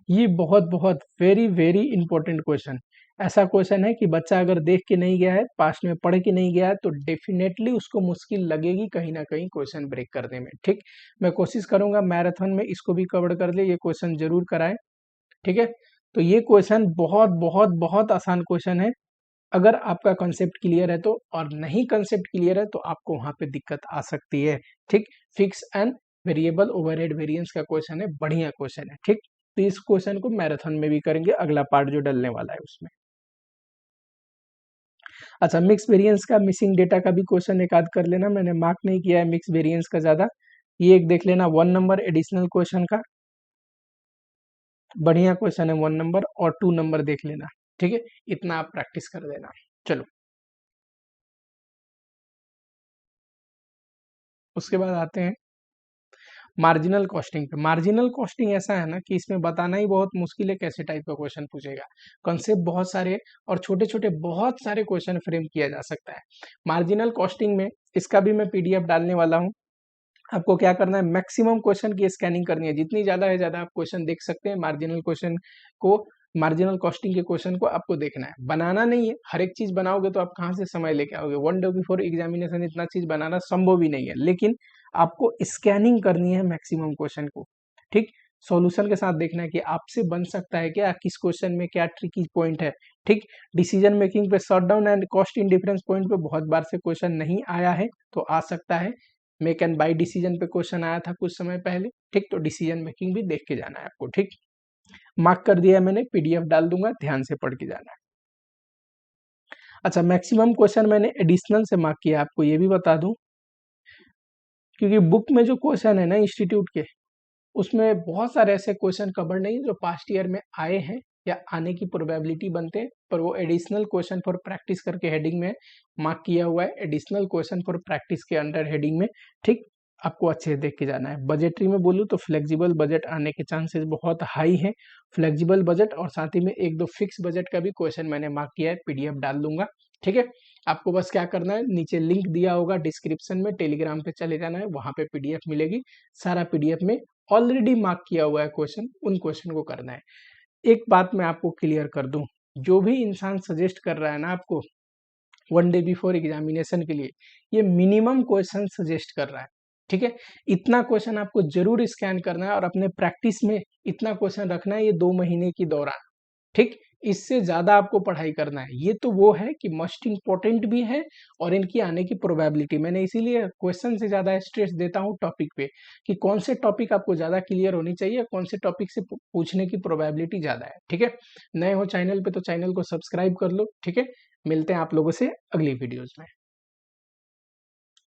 ये बहुत बहुत वेरी वेरी इंपॉर्टेंट क्वेश्चन। ऐसा क्वेश्चन है कि बच्चा अगर देख के नहीं गया है, पास्ट में पढ़ के नहीं गया है, तो डेफिनेटली उसको मुश्किल लगेगी कहीं ना कहीं क्वेश्चन ब्रेक करने में, ठीक। मैं कोशिश करूंगा मैराथन में इसको भी कवर कर ले, ये क्वेश्चन जरूर कराएं, ठीक है। तो ये क्वेश्चन बहुत बहुत बहुत आसान क्वेश्चन है, अगर आपका कंसेप्ट क्लियर है तो, और नहीं कंसेप्ट क्लियर है तो आपको वहां पे दिक्कत आ सकती है, ठीक। Fix and variable overhead variance का क्वेश्चन है, बढ़िया क्वेश्चन है, ठीक। तो इस क्वेश्चन को मैराथन में भी करेंगे, अगला पार्ट जो डलने वाला है उसमें। अच्छा, मिक्स वेरिएंस का मिसिंग डेटा का भी क्वेश्चन एक आध कर लेना, मैंने मार्क नहीं किया है मिक्स वेरिएंस का ज़्यादा। ये एक देख लेना 1 नंबर एडिशनल क्वेश्चन का, बढ़िया क्वेश्चन है 1 नंबर, और 2 नंबर देख लेना, ठीक है। इतना आप प्रैक्टिस कर देना। चलो, उसके बाद आते हैं मार्जिनल कॉस्टिंग पे। मार्जिनल कॉस्टिंग ऐसा है ना कि इसमें बताना ही बहुत मुश्किल है कैसे टाइप का क्वेश्चन पूछेगा। कॉन्सेप्ट बहुत सारे और छोटे छोटे बहुत सारे क्वेश्चन फ्रेम किया जा सकता है मार्जिनल कॉस्टिंग में। इसका भी मैं पीडीएफ डालने वाला हूँ। आपको क्या करना है, मैक्सिमम क्वेश्चन की स्कैनिंग करनी है, जितनी ज्यादा है ज्यादा आप क्वेश्चन देख सकते हैं। मार्जिनल क्वेश्चन को, मार्जिनल कॉस्टिंग के क्वेश्चन को आपको देखना है, बनाना नहीं है। हर एक चीज बनाओगे तो आप कहाँ से समय लेके आओगे, 1 डे बिफोर एग्जामिनेशन इतना चीज बनाना संभव ही नहीं है। लेकिन आपको स्कैनिंग करनी है मैक्सिमम क्वेश्चन को, ठीक। सॉल्यूशन के साथ देखना है कि आपसे बन सकता है क्या, किस क्वेश्चन में क्या ट्रिकी पॉइंट है, ठीक। डिसीजन मेकिंग पे short down and cost in difference point पे बहुत बार से क्वेश्चन नहीं आया है, तो आ सकता है। मेक एंड बाई डिसीजन पे क्वेश्चन आया था कुछ समय पहले, ठीक। तो डिसीजन मेकिंग भी देख के जाना है आपको, ठीक। मार्क कर दिया मैंने, पीडीएफ डाल दूंगा, ध्यान से पढ़ के जाना है। अच्छा, मैक्सिमम क्वेश्चन मैंने एडिशनल से मार्क किया, आपको ये भी बता दूं, क्योंकि बुक में जो क्वेश्चन है ना इंस्टीट्यूट के, उसमें बहुत सारे ऐसे क्वेश्चन कवर नहीं जो पास्ट ईयर में आए हैं या आने की प्रोबेबिलिटी बनते हैं, पर वो एडिशनल क्वेश्चन फॉर प्रैक्टिस करके हेडिंग में मार्क किया हुआ है, एडिशनल क्वेश्चन फॉर प्रैक्टिस के अंडर हेडिंग में, ठीक। आपको अच्छे से देख के जाना है। बजटरी में बोलूँ तो फ्लेक्सिबल बजट आने के चांसेस बहुत हाई हैं। फ्लेक्सिबल बजट और साथ ही में एक दो फिक्स बजट का भी क्वेश्चन मैंने मार्क किया है, पीडीएफ डाल दूंगा, ठीक है। आपको बस क्या करना है, नीचे लिंक दिया होगा डिस्क्रिप्शन में, टेलीग्राम पे चले जाना है, वहां पे पीडीएफ मिलेगी। सारा पीडीएफ में ऑलरेडी मार्क किया हुआ है क्वेश्चन, उन क्वेश्चन को करना है। एक बात मैं आपको क्लियर कर दूं, जो भी इंसान सजेस्ट कर रहा है ना आपको 1 डे बिफोर एग्जामिनेशन के लिए, ये मिनिमम क्वेश्चन सजेस्ट कर रहा है, ठीक है। इतना क्वेश्चन आपको जरूर स्कैन करना है और अपने प्रैक्टिस में इतना क्वेश्चन रखना है ये 2 महीने की दौरान, ठीक। इससे ज्यादा आपको पढ़ाई करना है। ये तो वो है कि मस्ट इंपॉर्टेंट भी है और इनकी आने की प्रोबेबिलिटी, मैंने इसीलिए क्वेश्चन से ज्यादा स्ट्रेस देता हूँ टॉपिक पे, कि कौन से टॉपिक आपको ज्यादा क्लियर होनी चाहिए, कौन से टॉपिक से पूछने की प्रोबेबिलिटी ज्यादा है, ठीक है। नए हो चैनल पे तो चैनल को सब्सक्राइब कर लो, ठीक है। मिलते हैं आप लोगों से अगली वीडियोज में।